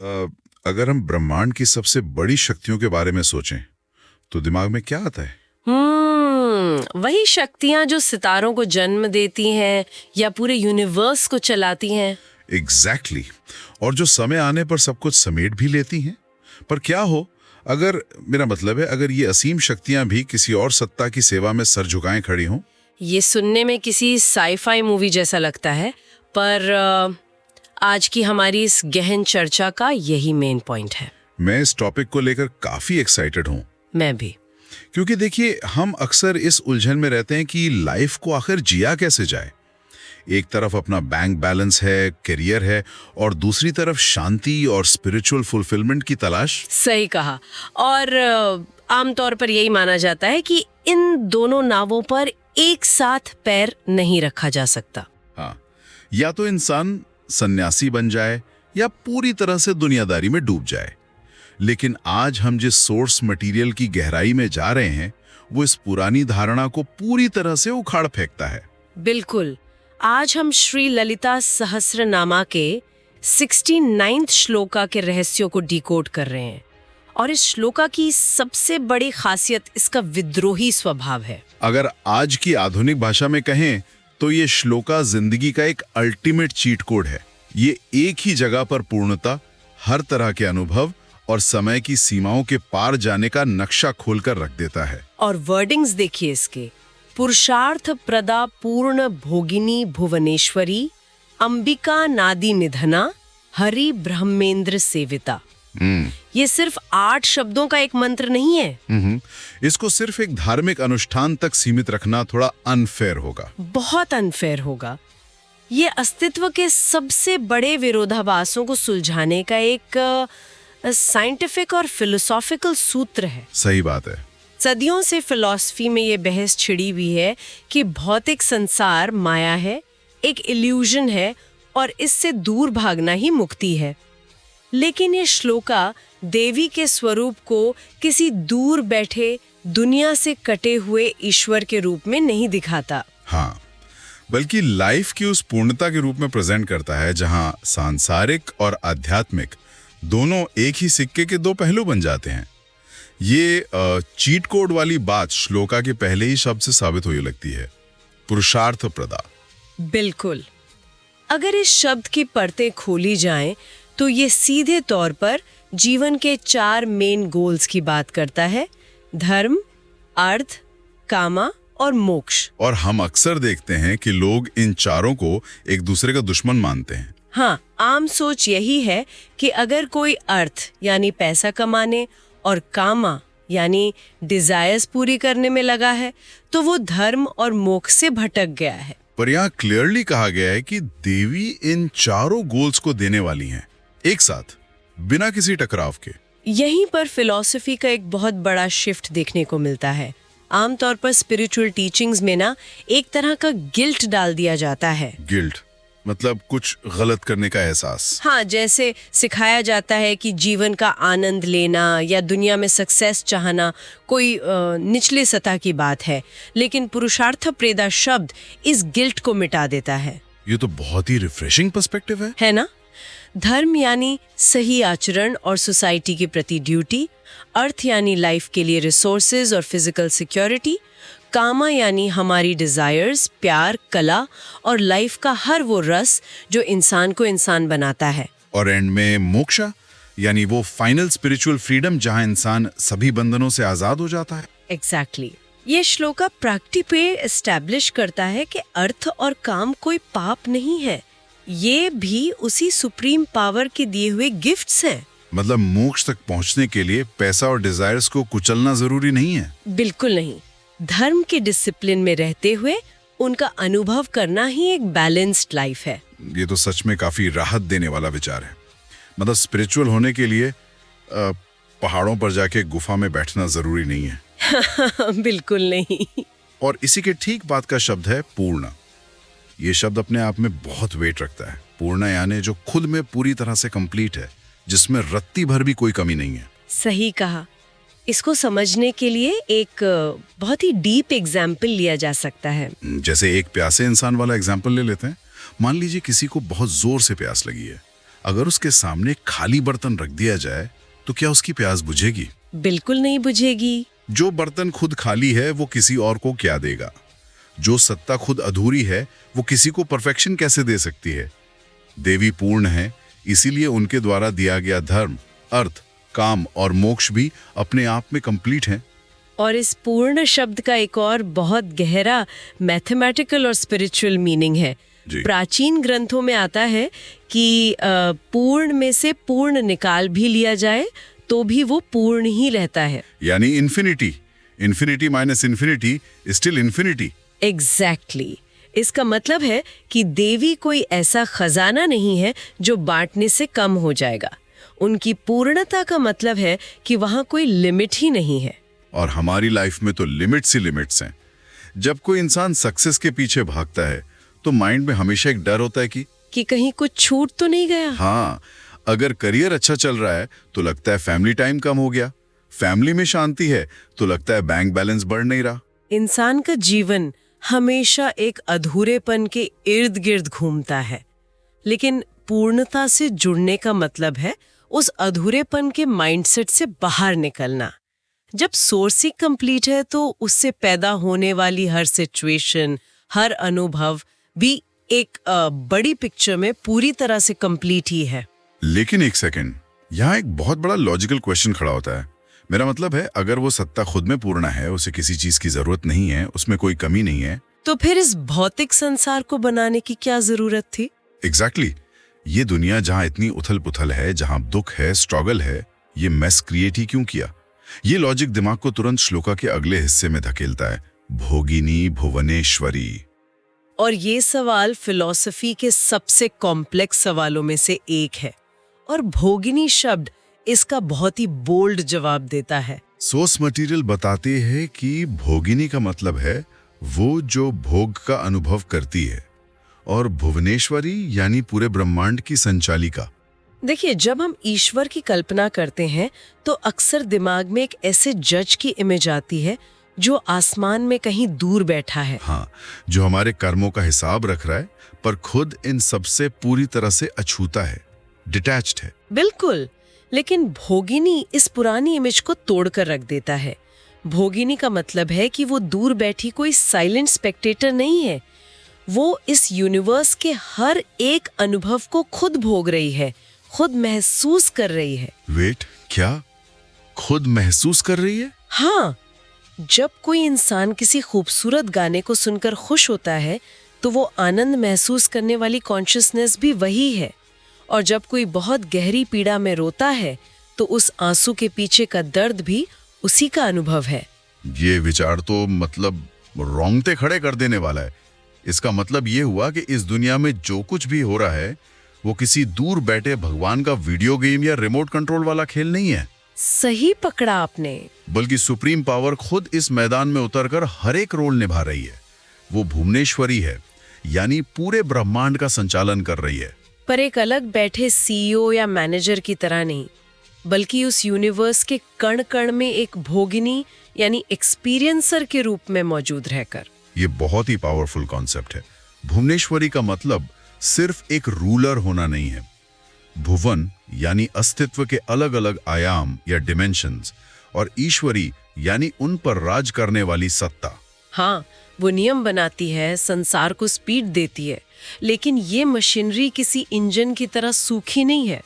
अ, अगर हम ब्रह्मांड की सबसे बड़ी शक्तियों के बारे में सोचें तो दिमाग में क्या आता है? वही शक्तियां जो सितारों को जन्म देती हैं या पूरे यूनिवर्स को चलाती हैं। एग्जैक्टली और जो समय आने पर सब कुछ समेट भी लेती हैं। पर क्या हो अगर, मेरा मतलब है, अगर ये असीम शक्तियां भी किसी और सत्ता की सेवा में सर झुकाएं खड़ी हों? ये सुनने में किसी साईफाई मूवी जैसा लगता है, पर आज की हमारी इस गहन चर्चा का यही मेन पॉइंट है। मैं इस टॉपिक को लेकर काफी एक्साइटेड हूं, मैं भी। क्योंकि देखिए, हम अक्सर इस उलझन में रहते हैं कि लाइफ को आखिर जिया कैसे जाए। एक तरफ अपना बैंक बैलेंस है, करियर है, और दूसरी तरफ शांति और स्पिरिचुअल फुलफिलमेंट की तलाश। सही कहा। और आमतौर पर यही माना जाता है कि इन दोनों नावों पर एक साथ पैर नहीं रखा जा सकता। हाँ, या तो इंसान सन्यासी बन जाए या पूरी तरह से दुनियादारी में डूब जाए। लेकिन आज हम जिस सोर्स मटेरियल की गहराई में जा रहे हैं वो इस पुरानी धारणा को पूरी तरह से उखाड़ फेंकता है। बिल्कुल। आज हम श्री ललिता सहस्रनामा के 69th श्लोका के रहस्यों को डिकोड कर रहे हैं। और इस श्लोका की सबसे बड़ी खासियत इसका विद्रोही स्वभाव है। अगर आज की आधुनिक भाषा में कहें तो ये श्लोका जिंदगी का एक अल्टीमेट चीट कोड है। ये एक ही जगह पर पूर्णता, हर तरह के अनुभव और समय की सीमाओं के पार जाने का नक्शा खोलकर रख देता है। और वर्डिंग्स देखिए इसके। पुरुषार्थ प्रदा पूर्ण भोगिनी भुवनेश्वरी, अंबिका नादी निधना, हरि ब्रह्मेंद्र सेविता। ये सिर्फ 8 शब्दों का एक मंत्र नहीं है। इसको सिर्फ एक धार्मिक अनुष्ठान तक सीमित रखना थोड़ा अनफेयर होगा। बहुत अनफेयर होगा। ये अस्तित्व के सबसे बड़े विरोधाभासों को सुलझाने का एक साइंटिफिक और फिलोसॉफिकल सूत्र है। सही बात है। सदियों से फिलॉसफी में ये बहस छिड़ी हुई है कि भौतिक संसार माया है, एक इल्यूजन है और इससे दूर भागना ही मुक्ति है। लेकिन ये श्लोका देवी के स्वरूप को किसी दूर बैठे दुनिया से कटे हुए ईश्वर के रूप में नहीं दिखाता। हाँ, बल्कि लाइफ की उस पूर्णता के रूप में प्रेजेंट करता है जहां सांसारिक और आध्यात्मिक दोनों एक ही सिक्के के दो पहलू बन जाते हैं। ये चीट कोड वाली बात श्लोका के पहले ही शब्द से साबित हुई लगती है, पुरुषार्थ प्रदा। बिल्कुल। अगर इस शब्द की परतें खोली जाएं तो ये सीधे तौर पर जीवन के 4 मेन गोल्स की बात करता है: धर्म, अर्थ, कामा और मोक्ष। और हम अक्सर देखते हैं कि लोग इन चारों को एक दूसरे का दुश्मन मानते हैं। हाँ, आम सोच यही है कि अगर कोई अर्थ यानी पैसा कमाने और कामा यानी डिजायर्स पूरी करने में लगा है तो वो धर्म और मोक्ष से भटक गया है। पर यहाँ क्लियरली कहा गया है कि देवी इन चारों गोल्स को देने वाली हैं, एक साथ, बिना किसी टकराव के। यहीं पर फिलॉसफी का एक बहुत बड़ा शिफ्ट देखने को मिलता है। आमतौर पर स्पिरिचुअल टीचिंग्स में ना एक तरह का गिल्ट डाल दिया जाता है। गिल्ट मतलब कुछ गलत करने का एहसास। हाँ, जैसे सिखाया जाता है कि जीवन का आनंद लेना या दुनिया में सक्सेस चाहना कोई निचले सतह की बात है। लेकिन पुरुषार्थ प्रेदा शब्द इस गिल्ट को मिटा देता है। ये तो बहुत ही रिफ्रेशिंग पर्सपेक्टिव है ना? धर्म यानी सही आचरण और सोसाइटी के प्रति ड्यूटी, अर्थ यानी लाइफ के लिए रिसोर्सेज और फिजिकल सिक्योरिटी, कामा यानी हमारी डिजायर्स, प्यार, कला और लाइफ का हर वो रस जो इंसान को इंसान बनाता है। और एंड में मोक्षा यानी वो फाइनल स्पिरिचुअल फ्रीडम जहां इंसान सभी बंधनों से आजाद हो जाता है। एग्जैक्टली। ये श्लोका प्रैक्टिस पे एस्टैब्लिश करता है कि अर्थ और काम कोई पाप नहीं है, ये भी उसी सुप्रीम पावर के दिए हुए गिफ्ट्स हैं। मतलब मोक्ष तक पहुंचने के लिए पैसा और डिजायर्स को कुचलना जरूरी नहीं है। बिल्कुल नहीं। धर्म के डिसिप्लिन में रहते हुए उनका अनुभव करना ही एक बैलेंस्ड लाइफ है। ये तो सच में काफी राहत देने वाला विचार है। मतलब स्पिरिचुअल होने के लिए पहाड़ों पर जाके गुफा में बैठना जरूरी नहीं है। बिल्कुल नहीं। और इसी के ठीक बात का शब्द है पूर्ण। ये शब्द अपने आप में बहुत वेट रखता है। पूर्ण यानी जो खुद में पूरी तरह से कंप्लीट है, जिसमें रत्ती भर भी कोई कमी नहीं है। सही कहा। इसको समझने के लिए एक बहुत ही डीप एग्जाम्पल लिया जा सकता है। जैसे एक प्यासे इंसान वाला एग्जाम्पल ले लेते हैं। मान लीजिए किसी को बहुत जोर से प्यास लगी है। अगर उसके सामने एक खाली बर्तन रख दिया जाए तो क्या उसकी प्यास बुझेगी? बिल्कुल नहीं बुझेगी। जो बर्तन खुद खाली है वो किसी और को क्या देगा? जो सत्ता खुद अधूरी है वो किसी को परफेक्शन कैसे दे सकती है? देवी पूर्ण है, इसीलिए उनके द्वारा दिया गया धर्म, अर्थ, काम और मोक्ष भी अपने आप में कंप्लीट हैं। और इस पूर्ण शब्द का एक और बहुत गहरा मैथमेटिकल और स्पिरिचुअल मीनिंग है। जी। प्राचीन ग्रंथों में आता है कि पूर्ण में से पूर्ण निकाल भी लिया जाए तो भी वो पूर्ण ही रहता है। यानी infinity, infinity minus infinity still infinity. Exactly. इसका मतलब है कि देवी कोई ऐसा खजाना नहीं है जो बांटने से कम हो जाएगा। उनकी पूर्णता का मतलब है कि वहां कोई लिमिट ही नहीं है। और हमारी लाइफ में तो लिमिट्स ही लिमिट्स हैं। जब कोई इंसान सक्सेस के पीछे भागता है तो माइंड में हमेशा एक डर होता है कि कहीं कुछ छूट तो नहीं गया। हाँ, अगर करियर अच्छा चल रहा है तो लगता है फैमिली टाइम कम हो गया, फैमिली में शांति है तो लगता है बैंक बैलेंस बढ़ नहीं रहा। इंसान का जीवन हमेशा एक अधूरेपन के इर्द गिर्द घूमता है, लेकिन पूर्णता से जुड़ने का मतलब है उस अधूरेपन के माइंडसेट से बाहर निकलना। जब सोर्स ही कंप्लीट है तो उससे पैदा होने वाली हर सिचुएशन, हर अनुभव भी एक बड़ी पिक्चर में पूरी तरह से कंप्लीट ही है। लेकिन एक सेकंड, यहाँ एक बहुत बड़ा लॉजिकल क्वेश्चन खड़ा होता है। मेरा मतलब है, अगर वो सत्ता खुद में पूर्ण है, उसे किसी चीज की जरूरत नहीं है, उसमें कोई कमी नहीं है, तो फिर इस भौतिक संसार को बनाने की क्या जरूरत थी? एग्जैक्टली। ये दुनिया जहाँ इतनी उथल पुथल है, जहाँ दुख है, स्ट्रगल है, ये मेस क्रिएट ही क्यों किया? ये लॉजिक दिमाग को तुरंत श्लोका के अगले हिस्से में धकेलता है, भोगिनी भुवनेश्वरी। और ये सवाल फिलॉसफी के सबसे कॉम्प्लेक्स सवालों में से एक है, और भोगिनी शब्द इसका बहुत ही बोल्ड जवाब देता है। सोर्स मटेरियल बताते हैं कि भोगिनी का मतलब है वो जो भोग का अनुभव करती है, और भुवनेश्वरी यानी पूरे ब्रह्मांड की संचालिका। देखिए, जब हम ईश्वर की कल्पना करते हैं तो अक्सर दिमाग में एक ऐसे जज की इमेज आती है जो आसमान में कहीं दूर बैठा है। हाँ, जो हमारे कर्मों का हिसाब रख रहा है पर खुद इन सबसे पूरी तरह से अछूता है, डिटैच्ड है। बिल्कुल, लेकिन भोगिनी इस पुरानी इमेज को तोड़कर रख देता है। भोगिनी का मतलब है कि वो दूर बैठी कोई साइलेंट स्पेक्टेटर नहीं है, वो इस यूनिवर्स के हर एक अनुभव को खुद भोग रही है, खुद महसूस कर रही है। वेट, क्या खुद महसूस कर रही है? हाँ, जब कोई इंसान किसी खूबसूरत गाने को सुनकर खुश होता है तो वो आनंद महसूस करने वाली कॉन्शियसनेस भी वही है, और जब कोई बहुत गहरी पीड़ा में रोता है तो उस आंसू के पीछे का दर्द भी उसी का अनुभव है। ये विचार तो मतलब रोंगटे खड़े कर देने वाला है। इसका मतलब ये हुआ कि इस दुनिया में जो कुछ भी हो रहा है वो किसी दूर बैठे भगवान का वीडियो गेम या रिमोट कंट्रोल वाला खेल नहीं है। सही पकड़ा आपने। बल्कि सुप्रीम पावर खुद इस मैदान में उतरकर हर एक रोल निभा रही है। वो भुवनेश्वरी है, यानी पूरे ब्रह्मांड का संचालन कर रही है। पर एक अलग बैठे सीईओ या मैनेजर की तरह नहीं, बल्कि उस यूनिवर्स के कण कण में एक भोगिनी यानी एक्सपीरियंसर के रूप में मौजूद रहकर। ये बहुत ही पावरफुल कॉन्सेप्ट है। भुवनेश्वरी का मतलब सिर्फ एक रूलर होना नहीं है। भुवन यानी अस्तित्व के अलग अलग आयाम या डिमेंशंस, और ईश्वरी यानी उन पर राज करने वाली सत्ता। हाँ, वो नियम बनाती है, संसार को स्पीड देती है, लेकिन ये मशीनरी किसी इंजन की तरह सूखी नहीं है।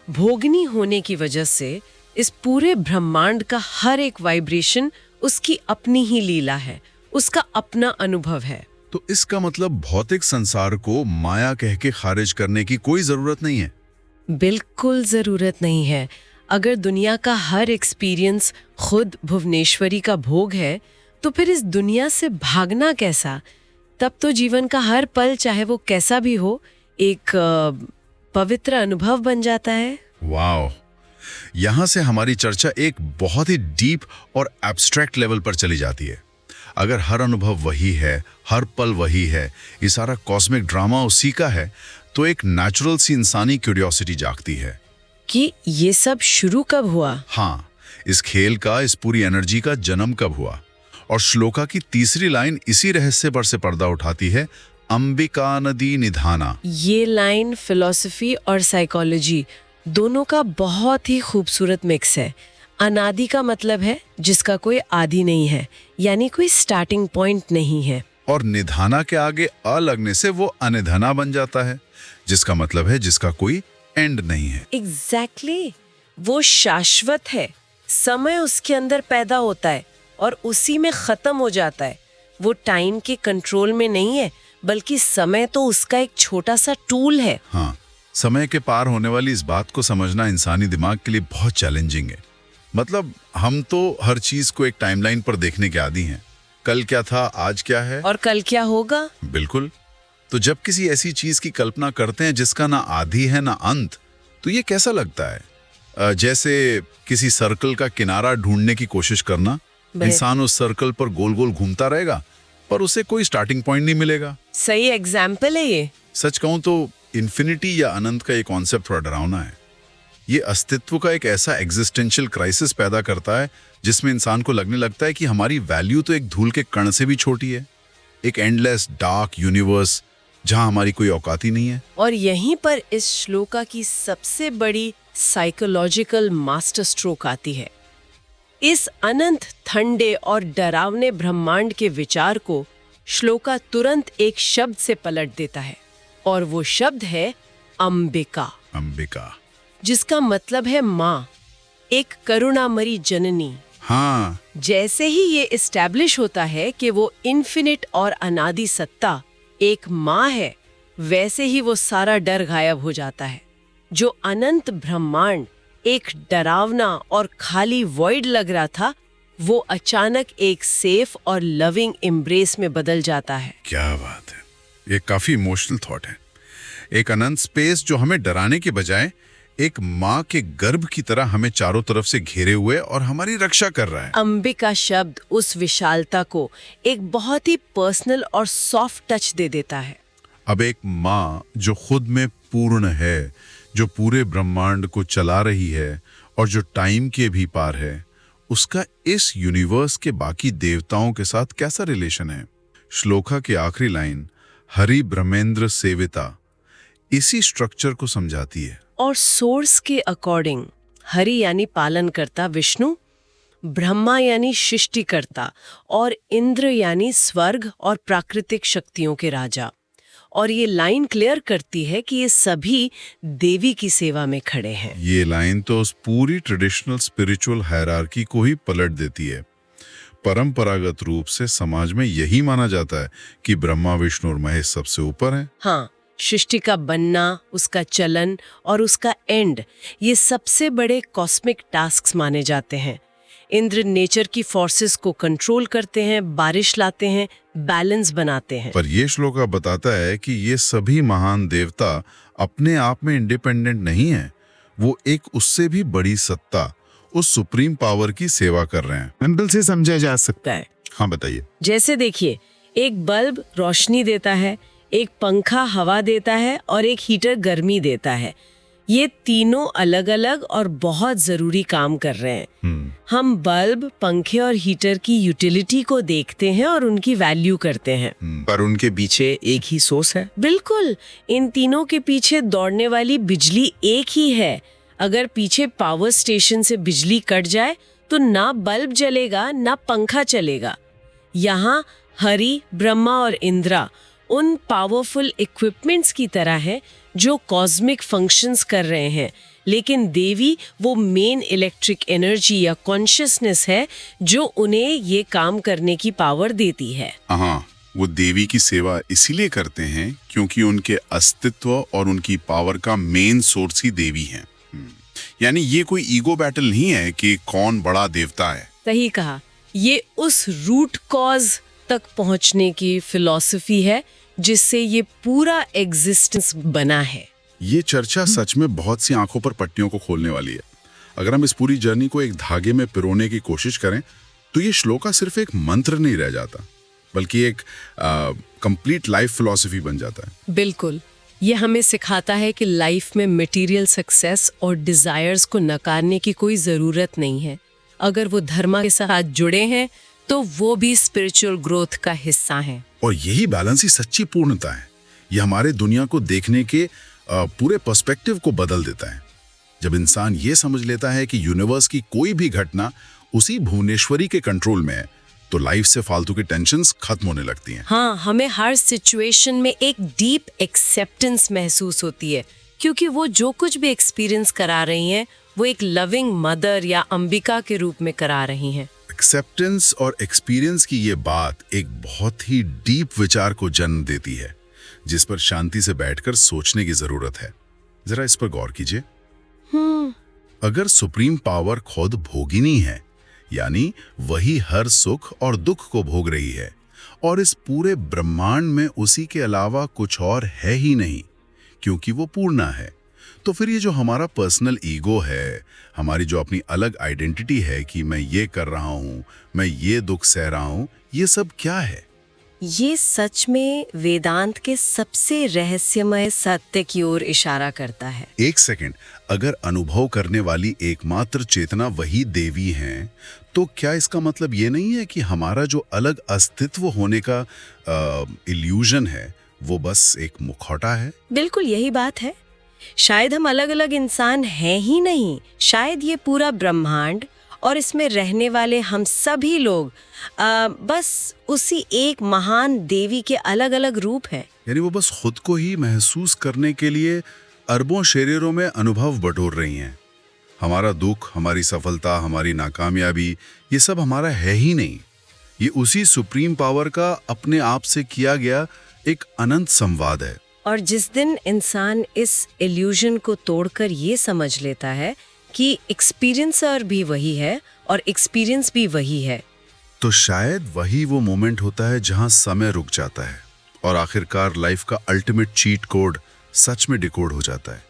भोगिनी होने की वजह से इस पूरे ब्रह्मांड का हर एक वाइब्रेशन उसकी अपनी ही लीला है, उसका अपना अनुभव है। तो इसका मतलब भौतिक संसार को माया कह के खारिज करने की कोई जरूरत नहीं है। बिल्कुल जरूरत नहीं है। अगर दुनिया का हर एक्सपीरियंस खुद भुवनेश्वरी का भोग है तो फिर इस दुनिया से भागना कैसा? तब तो जीवन का हर पल, चाहे वो कैसा भी हो, एक पवित्र अनुभव बन जाता है। वाओ, यहाँ से हमारी चर्चा एक बहुत ही डीप और एब्स्ट्रैक्ट लेवल पर चली जाती है। अगर हर अनुभव वही है, हर पल वही है, ये सारा कॉस्मिक ड्रामा उसी का है, तो एक नेचुरल सी इंसानी क्यूरियोसिटी जागती है कि ये सब शुरू कब हुआ? हाँ, इस खेल का, इस पूरी एनर्जी का जन्म कब हुआ? और श्लोका की तीसरी लाइन इसी रहस्य पर से पर्दा उठाती है, अंबिका नदी निधाना। ये लाइन फिलॉसफी और साइकोलॉजी दोनों का बहुत ही खूबसूरत मिक्स है। अनादि का मतलब है जिसका कोई आदि नहीं है, यानी कोई स्टार्टिंग पॉइंट नहीं है। और निधाना के आगे अ लगने से वो अनिधना बन जाता है, जिसका मतलब है जिसका कोई एंड नहीं है। एग्जैक्टली वो शाश्वत है, समय उसके अंदर पैदा होता है और उसी में खत्म हो जाता है। वो टाइम के कंट्रोल में नहीं है, बल्कि समय तो उसका एक छोटा सा टूल है। हाँ, समय के पार होने वाली इस बात को समझना इंसानी दिमाग के लिए बहुत चैलेंजिंग है। मतलब हम तो हर चीज को एक टाइमलाइन पर देखने के आदी हैं। कल क्या था, आज क्या है और कल क्या होगा। बिल्कुल। तो जब किसी ऐसी चीज की कल्पना करते हैं जिसका ना आदि है ना अंत, तो ये कैसा लगता है? जैसे किसी सर्कल का किनारा ढूंढने की कोशिश करना। इंसान उस सर्कल पर गोल गोल घूमता रहेगा, पर उसे कोई स्टार्टिंग पॉइंट नहीं मिलेगा। सही एग्जाम्पल है ये। सच कहूं तो इन्फिनिटी या अनंत का ये कॉन्सेप्ट थोड़ा डरावना है। ये अस्तित्व का एक ऐसा एग्जिस्टेंशियल क्राइसिस पैदा करता है जिसमें इंसान को लगने लगता है कि हमारी वैल्यू तो एक धूल के कण से भी छोटी है, एक एंडलेस डार्क यूनिवर्स जहां हमारी कोई औकात ही नहीं है। और यहीं पर इस श्लोका की सबसे बड़ी साइकोलॉजिकल मास्टर स्ट्रोक आती है। इस अनंत, ठंडे और डरावने ब्रह्मांड के विचार को श्लोका तुरंत एक शब्द से पलट देता है, और वो शब्द है अंबिका। अंबिका, जिसका मतलब है माँ, एक करुणामयी जननी। हाँ, जैसे ही ये इस्टेब्लिश होता है कि वो इन्फिनिट और अनादि सत्ता एक माँ है, वैसे ही वो सारा डर गायब हो जाता है। जो अनंत ब्रह्मांड एक डरावना और खाली वॉइड लग रहा था, वो अचानक एक सेफ और लविंग एम्ब्रेस में बदल जाता है। क्या बात है, ये काफी इमोशनल थॉट है। एक अनंत स्पेस जो हमें डराने के बजाय एक माँ के गर्भ की तरह हमें चारों तरफ से घेरे हुए और हमारी रक्षा कर रहा है। अंबिका शब्द उस विशालता को एक बहुत ही पर्सनल और सॉफ्ट टच दे देता है। अब एक माँ जो खुद में पूर्ण है, जो पूरे ब्रह्मांड को चला रही है और जो टाइम के भी पार है, उसका इस यूनिवर्स के बाकी देवताओं के साथ कैसा रिलेशन है? श्लोका की आखिरी लाइन हरि ब्रह्मेंद्र सेविता इसी स्ट्रक्चर को समझाती है। और सोर्स के अकॉर्डिंग हरि यानी पालन करता विष्णु, ब्रह्मा यानी सृष्टिकर्ता, और इंद्र यानी स्वर्ग और प्राकृतिक शक्तियों के राजा। और ये लाइन क्लियर करती है कि ये सभी देवी की सेवा में खड़े हैं। ये लाइन तो उस पूरी ट्रेडिशनल स्पिरिचुअल हायरार्की को ही पलट देती है। परंपरागत रूप से समाज में यही माना जाता है कि ब्रह्मा, विष्णु और महेश सबसे ऊपर हैं। हाँ, सृष्टि का बनना, उसका चलन और उसका एंड, ये सबसे बड़े कॉस्मिक टास्क्स माने जाते हैं। इंद्र नेचर की फोर्सेस को कंट्रोल करते हैं, बारिश लाते हैं, बैलेंस बनाते हैं। पर यह श्लोका बताता है कि ये सभी महान देवता अपने आप में इंडिपेंडेंट नहीं हैं। वो एक उससे भी बड़ी सत्ता, उस सुप्रीम पावर की सेवा कर रहे हैं। सिंपल से समझा जा सकता है। हाँ, बताइए। जैसे देखिए, एक बल्ब रोशनी देता है, एक पंखा हवा देता है और एक हीटर गर्मी देता है। ये तीनों अलग अलग और बहुत जरूरी काम कर रहे हैं। हम बल्ब, पंखे और हीटर की यूटिलिटी को देखते हैं और उनकी वैल्यू करते हैं। पर उनके पीछे एक ही सोर्स है। बिल्कुल, इन तीनों के पीछे दौड़ने वाली बिजली एक ही है। अगर पीछे पावर स्टेशन से बिजली कट जाए तो ना बल्ब जलेगा ना पंखा चलेगा। यहाँ हरि, ब्रह्मा और इंद्रा उन पावरफुल इक्विपमेंट्स की तरह है जो कॉस्मिक फंक्शंस कर रहे हैं, लेकिन देवी वो मेन इलेक्ट्रिक एनर्जी या कॉन्शियसनेस है जो उन्हें ये काम करने की पावर देती है। हाँ, वो देवी की सेवा इसीलिए करते हैं क्योंकि उनके अस्तित्व और उनकी पावर का मेन सोर्स ही देवी है। यानी ये कोई ईगो बैटल नहीं है कि कौन बड़ा देवता है। सही कहा, ये उस रूट कॉज तक पहुंचने की फिलॉसफी है जिससे ये पूरा एग्जिस्टेंस बना है। ये चर्चा सच में बहुत सी आंखों पर पट्टियों को खोलने वाली है। अगर हम इस पूरी जर्नी को एक धागे में पिरोने की कोशिश करें तो ये श्लोका सिर्फ एक मंत्र नहीं रह जाता, बल्कि एक कंप्लीट लाइफ फिलॉसफी बन जाता है। बिल्कुल, ये हमें सिखाता है कि लाइफ में मटेरियल सक्सेस और डिजायर्स को नकारने की कोई जरूरत नहीं है। अगर वो धर्म के साथ जुड़े हैं तो वो भी स्पिरिचुअल ग्रोथ का हिस्सा है। और यही बैलेंस ही सच्ची पूर्णता है। ये हमारे दुनिया को देखने के पूरे पर्सपेक्टिव को बदल देता है। जब इंसान ये समझ लेता है कि यूनिवर्स की कोई भी घटना उसी भुवनेश्वरी के कंट्रोल में है, तो लाइफ से फालतू की टेंशन्स खत्म होने लगती हैं। हाँ, हमें हर सिचुएशन में एक डीप एक्सेप्टेंस महसूस होती है, क्योंकि वो जो कुछ भी एक्सपीरियंस करा रही हैं वो एक लविंग मदर या अंबिका के रूप में करा रही हैं। एक्सेप्टेंस और एक्सपीरियंस की ये बात एक बहुत ही डीप विचार को जन्म देती है, जिस पर शांति से बैठकर सोचने की जरूरत है। जरा इस पर गौर कीजिए। अगर सुप्रीम पावर खुद भोगिनी है, यानी वही हर सुख और दुख को भोग रही है, और इस पूरे ब्रह्मांड में उसी के अलावा कुछ और है ही नहीं, क्योंकि वो पूर्णा है, तो फिर ये जो हमारा पर्सनल ईगो है, हमारी जो अपनी अलग आइडेंटिटी है कि मैं ये कर रहा हूँ, मैं ये दुख सह रहा हूँ, ये सब क्या है? ये सच में वेदांत के सबसे रहस्यमय सत्य की ओर इशारा करता है। एक सेकंड, अगर अनुभव करने वाली एकमात्र चेतना वही देवी हैं, तो क्या इसका मतलब ये नहीं है कि हमारा जो अलग अस्तित्व होने का इल्यूजन है वो बस एक मुखौटा है? बिल्कुल यही बात है। शायद हम अलग अलग इंसान हैं ही नहीं, शायद ये पूरा ब्रह्मांड और इसमें रहने वाले हम सभी लोग बस उसी एक महान देवी के अलग अलग रूप हैं। यानी वो बस खुद को ही महसूस करने के लिए अरबों शरीरों में अनुभव बटोर रही हैं। हमारा दुख, हमारी सफलता, हमारी नाकामयाबी, ये सब हमारा है ही नहीं। ये उसी सुप्रीम पावर का अपने आप से किया गया एक अनंत संवाद है। और जिस दिन इंसान इस इल्यूजन को तोड़कर ये समझ लेता है कि एक्सपीरियंसर भी वही है और एक्सपीरियंस भी वही है, तो शायद वही वो मोमेंट होता है जहां समय रुक जाता है और आखिरकार लाइफ का अल्टीमेट चीट कोड सच में डिकोड हो जाता है।